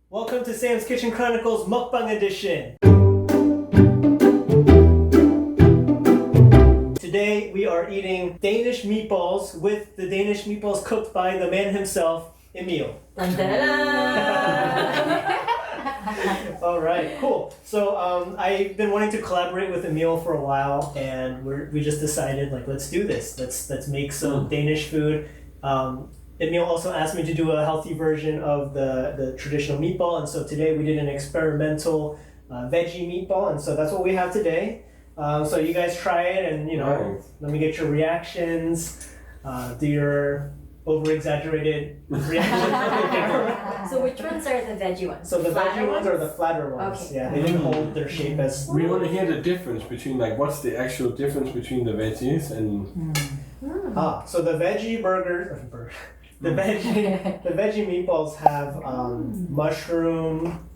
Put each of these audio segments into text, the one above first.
Welcome to Sam's Kitchen Chronicles Mukbang Edition. Today we are eating Danish meatballs with the Danish meatballs cooked by the man himself, Emil. All right, cool. So I've been wanting to collaborate with Emil for a while, and we just decided, like, let's do this. Let's make some Danish food. Emil also asked me to do a healthy version of the traditional meatball, and so today we did an experimental veggie meatball, and so that's what we have today. So you guys try it, and let me get your reactions. Do your over-exaggerated reactions on the camera. So which ones are the veggie ones? So the Flatter veggie ones are the flatter ones. Okay. Yeah, they didn't hold their shape as. We want to hear the difference between, like, what's the actual difference between the veggies and. So the veggie the veggie meatballs have mushroom,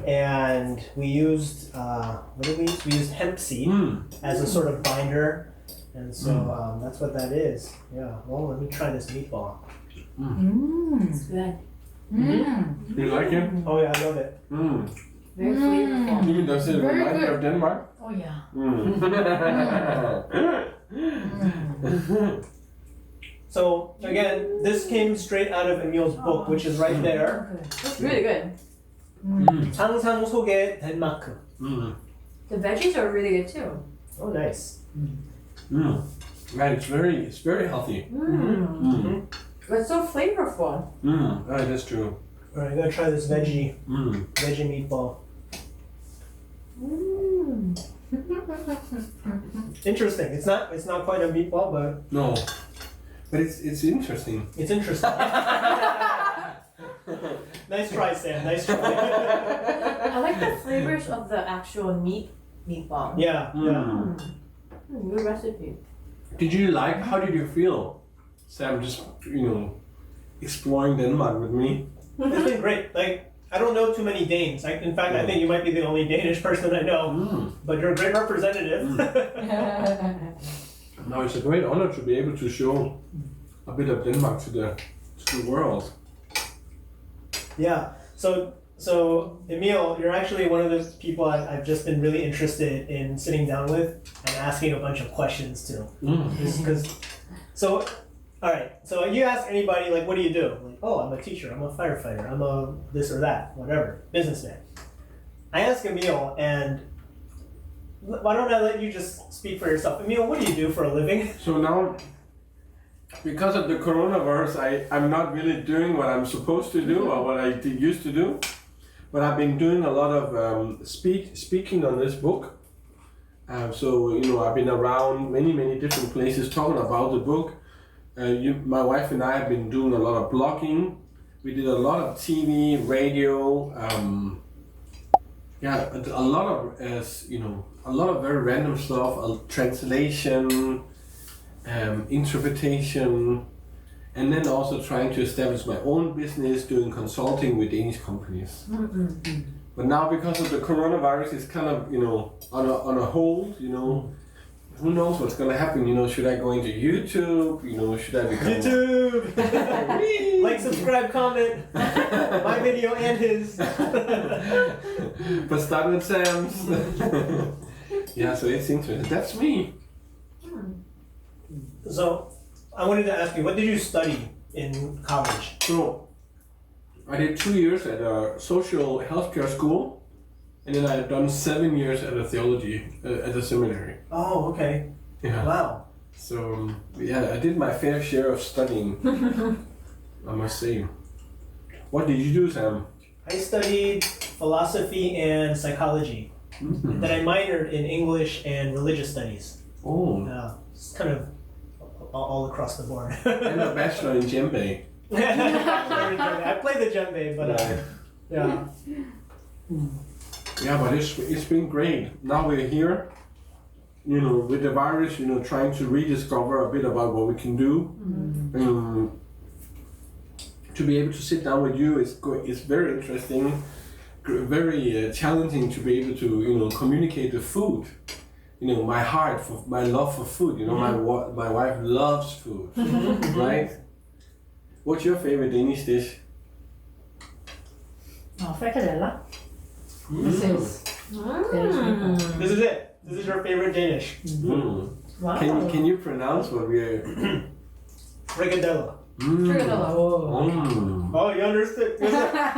and we used what did we use? We used hemp seed as a sort of binder, and so that's what that is. Yeah. Well, let me try this meatball. It's good. You like it? Oh yeah, I love it. Very flavorful. Even does it remind you of Denmark? Oh yeah. So again, this came straight out of Emil's book, which is right there. That's really good. 상상속의 덴마크. The veggies are really good too. Oh, nice. Right, it's very healthy. It's so flavorful. Right, that's true. All right, I'm gonna try this veggie meatball. Interesting. It's not quite a meatball, but No, but it's interesting. it's interesting. Nice try, Sam. Nice try. I like the flavors of the actual meatball. Yeah. Good recipe. How did you feel, Sam, just, exploring Denmark with me? It's been great. Like, I don't know too many Danes. In fact, I think you might be the only Danish person I know. But you're a great representative. Now it's a great honor to be able to show a bit of Denmark to the world. Yeah. So Emil, you're actually one of those people I've just been really interested in sitting down with and asking a bunch of questions to. All right. So you ask anybody, like, what do you do? Like, oh, I'm a teacher. I'm a firefighter. I'm a this or that, whatever, businessman. I ask Emil, and why don't I let you just speak for yourself? Emil, what do you do for a living? So now, because of the coronavirus, I'm not really doing what I'm supposed to do or what I used to do, but I've been doing a lot of speaking on this book. So I've been around many different places talking about the book. My wife and I have been doing a lot of blogging. We did a lot of TV, radio, a lot of very random stuff, translation, interpretation, and then also trying to establish my own business doing consulting with Danish companies. But now, because of the coronavirus, it's kind of on a hold. Who knows what's gonna happen? Should I go into YouTube? Should I become YouTube? Like, subscribe, comment. My video and his. But start with Sam's. Yeah, so it's interesting. That's me. So, I wanted to ask you, what did you study in college? So, I did 2 years at a social healthcare school, and then I've done 7 years at a theology at a seminary. Oh, okay. Yeah. Wow. So I did my fair share of studying. I must say. What did you do, Sam? I studied philosophy and psychology. Then I minored in English and religious studies. Oh. Yeah, it's kind of all across the board. And a bachelor in djembe. I play the djembe, but yeah. Yeah, but it's been great. Now we're here, with the virus, trying to rediscover a bit about what we can do. To be able to sit down with you is very interesting, very challenging to be able to communicate the food. My love for food. My wife loves food, right? What's your favorite Danish dish? Oh, frikadeller. This Mm. is Danish meatballs. This is it. This is your favorite Danish. Mm. Wow. Can you pronounce what we are? Frikadeller. Frikadeller. Oh. Mm. Oh, you understood.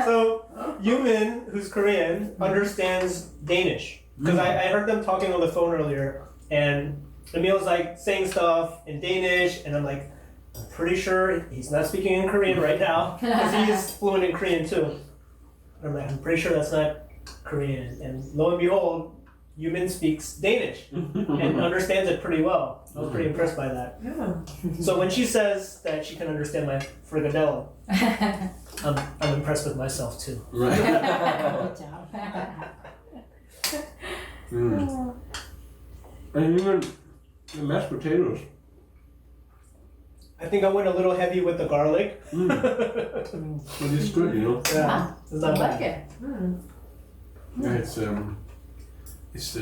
So, Yumin, who's Korean, understands Danish. Because I heard them talking on the phone earlier, and Emil's like saying stuff in Danish, and I'm like, I'm pretty sure he's not speaking in Korean right now, because he's fluent in Korean too. And I'm like, I'm pretty sure that's not Korean. And lo and behold, Yumin speaks Danish and understands it pretty well. I was pretty impressed by that. Yeah. So when she says that she can understand my frikadeller, I'm impressed with myself too. Right. Good job. Mm. And even the mashed potatoes. I think I went a little heavy with the garlic. Mm. But it's good, you know. Yeah, it's I not like bad. it. Mm. Yeah, it's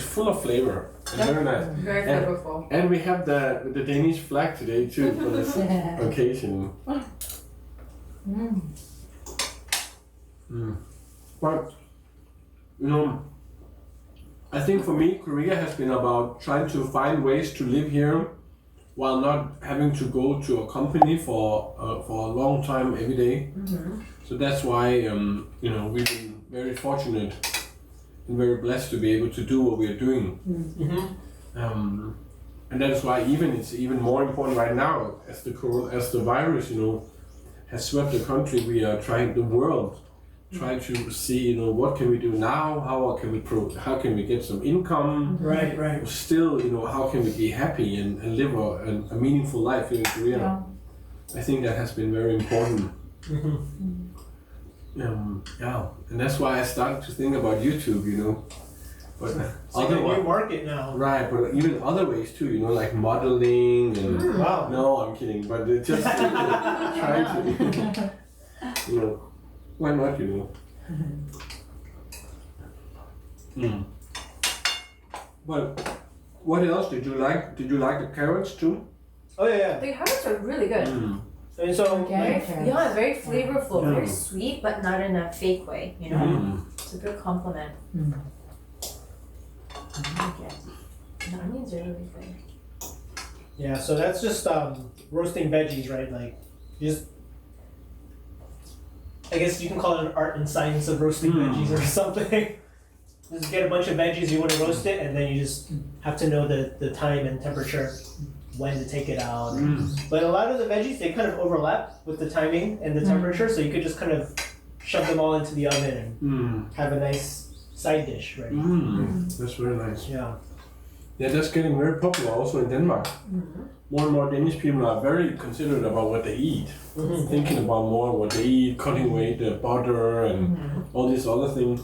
full of flavor. It's very nice. Very flavorful. And we have the Danish flag today too for this occasion. Mm. Mm. But you know, I think for me, Korea has been about trying to find ways to live here while not having to go to a company for a long time every day. Mm-hmm. So that's why you know, we've been very fortunate and very blessed to be able to do what we are doing. Mm-hmm. And that is why it's even more important right now as the virus, you know, has swept the country. We are trying try to see, you know, what can we do now? How can we get some income? Right, right. Still, you know, how can we be happy and live a meaningful life here in Korea? Yeah. I think that has been very important. Mm-hmm. Yeah, and that's why I started to think about YouTube, you know. But It's like a new market now. right, but even other ways too, you know, like modeling and. Wow. No, I'm kidding, but it's just trying to, you know, why not, you know? Mm. But what else did you like? Did you like the carrots too? Oh yeah, The carrots are really good. Mm. yeah. And so Very, like, yeah, very flavorful, Yeah. very sweet, but not in a fake way. You know, Mm. it's a good compliment. I like it. The onions are really good. yeah, so that's just roasting veggies, right? Like you just, I guess you can call it an art and science of roasting veggies or something. Just get a bunch of veggies, you want to roast it, and then you just have to know the time and temperature when to take it out. But a lot of the veggies, they kind of overlap with the timing and the temperature, so you could just kind of shove them all into the oven and have a nice side dish ready. That's very nice. Yeah. Yeah, that's getting very popular also in Denmark. More and more Danish people are very considerate about what they eat. Thinking about more what they eat, cutting away the butter and all these other things.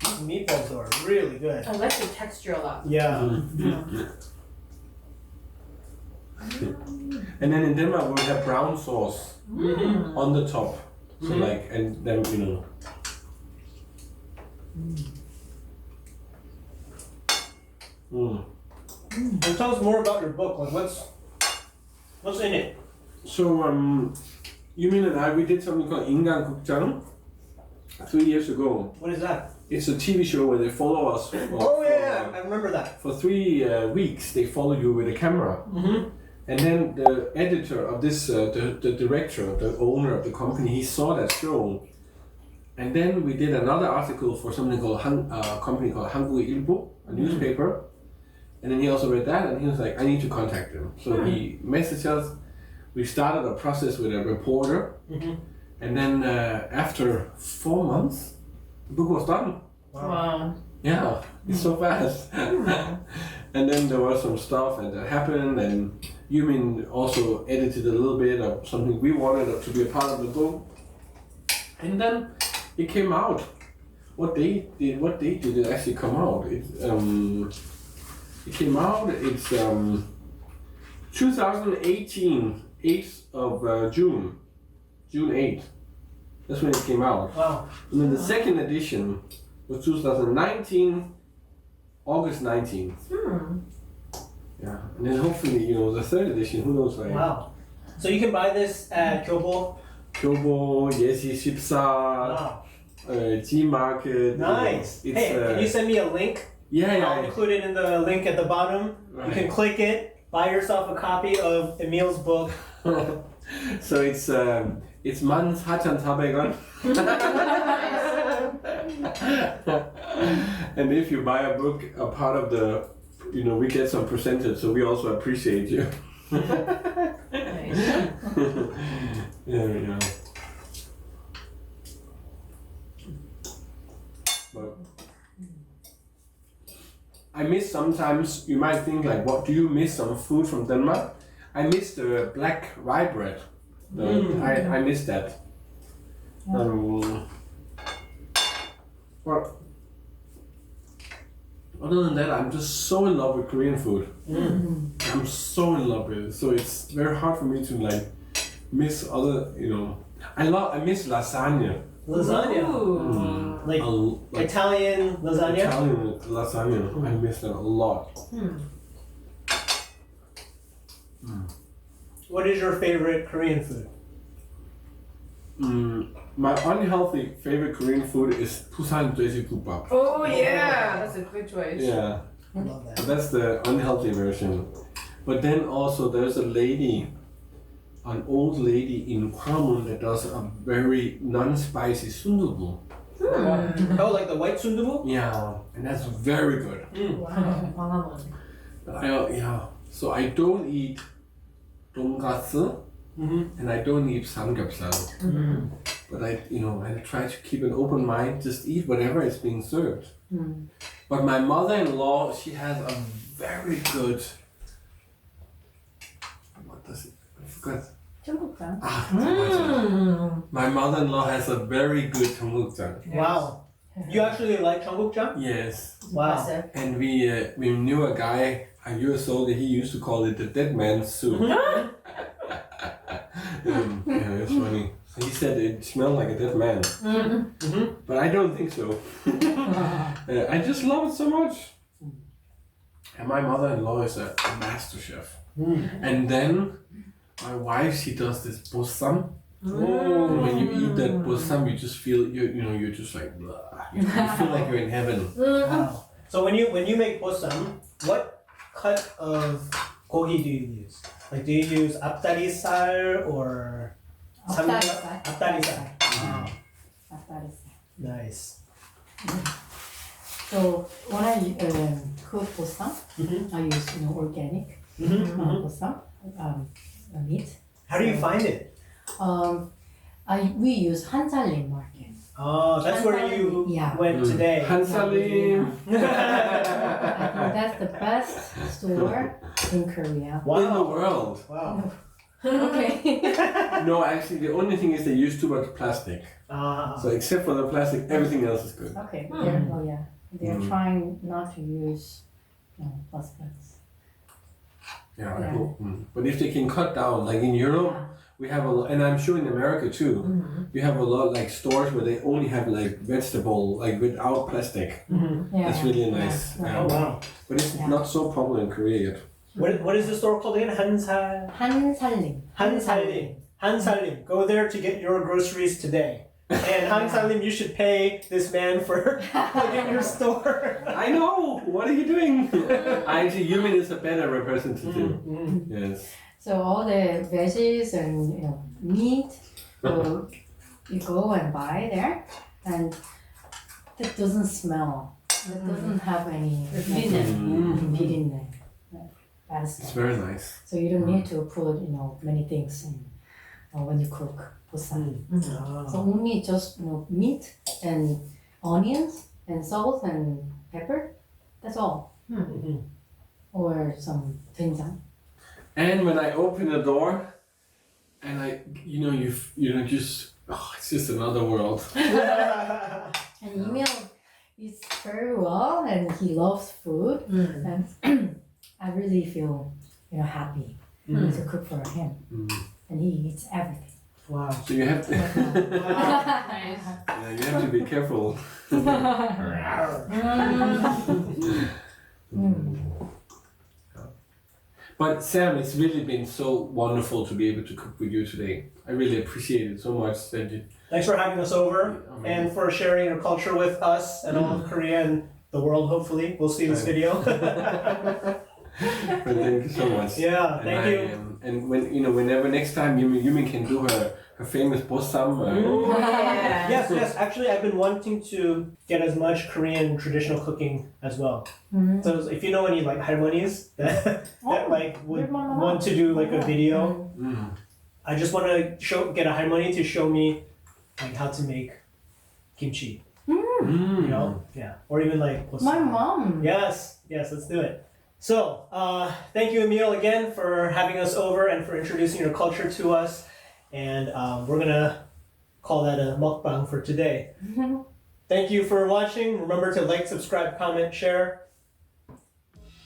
These meatballs are really good. I like the texture a lot. Yeah. And then in Denmark we have brown sauce on the top. So like, and then, you know. And tell us more about your book. Like, what's in it? So, Yumin and I, we did something called 인간극장 3 years ago. What is that? It's a TV show where they follow us. I remember that. For 3 weeks, they follow you with a camera. And then the editor of this, the director, the owner of the company, he saw that show. And then we did another article for something called a company called 한국의 일보, a newspaper. And then he also read that, and he was like, I need to contact them. So he messaged us. We started a process with a reporter. And then after 4 months, the book was done. Wow. Yeah, it's so fast. And then there was some stuff that happened, and Yumin also edited a little bit of something we wanted to be a part of the book. And then it came out. What date did it actually come out? It came out, it's 2018, 8th of June 8th. That's when it came out. Wow. And then the second edition was 2019, August 19th. Yeah, and then hopefully, you know, the third edition, who knows, right? Wow. So you can buy this at Kyobo Kyobo, Yesi Shipsa, Wow. G Market. Nice. It's, Hey, can you send me a link? yeah, I'll yeah. include it in the link at the bottom. Right. You can click it, buy yourself a copy of Emil's book. So it's Man Hachan Tabegon. And if you buy a book, a part of the, we get some percentage, so we also appreciate you. Nice. Yeah. But I miss sometimes, you might think like, what do you miss some food from Denmark? I miss the black rye bread. I miss that. But other than that, I'm just so in love with Korean food. I'm so in love with it. So it's very hard for me to like miss other, I miss lasagna. Lasagna. Ooh. Like Italian lasagna. Italian lasagna. I miss that a lot. What is your favorite Korean food? My unhealthy favorite Korean food is Busan Jejimbap. Oh yeah, that's a good choice. Yeah, I love that. but that's the unhealthy version. But then also there's a lady, an old lady in Gwanmun that does a very non-spicy sundubu. Oh, like the white sundubu? Yeah, and that's very good. Wow. But so I don't eat dongatsu and I don't eat samgyeopsal. But I try to keep an open mind, just eat whatever is being served. But my mother-in-law, she has a very good. What does it? I forgot. 청국장. My mother-in-law has a very good 청국장. Wow. You actually like 청국장? Yes. Wow. Impressive. And we knew a guy a year old that he used to call it the dead man's soup. Yeah, it's funny. He said it smelled like a dead man. But I don't think so. I just love it so much. And my mother-in-law is a master chef. And then my wife, she does this bossam. And when you eat that bossam, you just feel you're just like blah. You feel like you're in heaven. Wow. So when you make bossam, what cut of gogi do you use? Like, do you use 앞다리살 or 앞다리살. 앞다리살. Wow. 앞다리살. Nice. So when I cook bossam, I use organic bossam meat. How do you find it? We use 한살림 market. Oh, that's where you Yeah. went today. Hansalim. I think that's the best store in Korea. Wow. In the world. Wow. Okay. No, actually, the only thing is they use too much plastic. So except for the plastic, everything else is good. Okay. They're trying not to use plastics. Yeah, I Yeah. hope. But if they can cut down, like in Europe, we have a lot, and I'm sure in America too, we have a lot like stores where they only have like vegetable, like without plastic. Yeah. That's really nice. Yeah. Oh wow. But it's Yeah. not so popular in Korea yet. What is the store called again? 한살림. 한살림. Go there to get your groceries today. And 한살림, you should pay this man for plugging your store. I know. What are you doing? Actually, Yumin is a better representative. Yes. So all the veggies and meat, so you go and buy there, and that doesn't smell. It doesn't have any 비린내. Bad It's stuff. very nice. So you don't need to put many things in when you cook bossam. So only just meat and onions and salt and pepper. That's all. Or some 된장. And when I open the door, and it's just another world. And Emil eats very well, and he loves food, and I really feel happy to cook for him, and he eats everything. Wow. So you have to, Nice. you have to be careful. But Sam, it's really been so wonderful to be able to cook with you today. I really appreciate it so much. Thank you. Thanks for having us over and for sharing your culture with us and all of Korea and the world, hopefully. We'll see this video. But thank you so much. Yeah, And thank you. And whenever next time Yumin can do her famous bossam. Yes. Actually, I've been wanting to get as much Korean traditional cooking as well. So if you know any like harmonies that like would want to do like a video, I just want to get a harmony to show me like how to make kimchi. You know, or even like My mom. Yes, let's do it. So, thank you, Emil, again for having us over and for introducing your culture to us. And we're gonna call that a mukbang for today. Thank you for watching. Remember to like, subscribe, comment, share.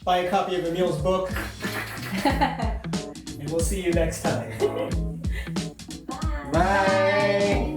Buy a copy of Emil's book. And we'll see you next time. Bye.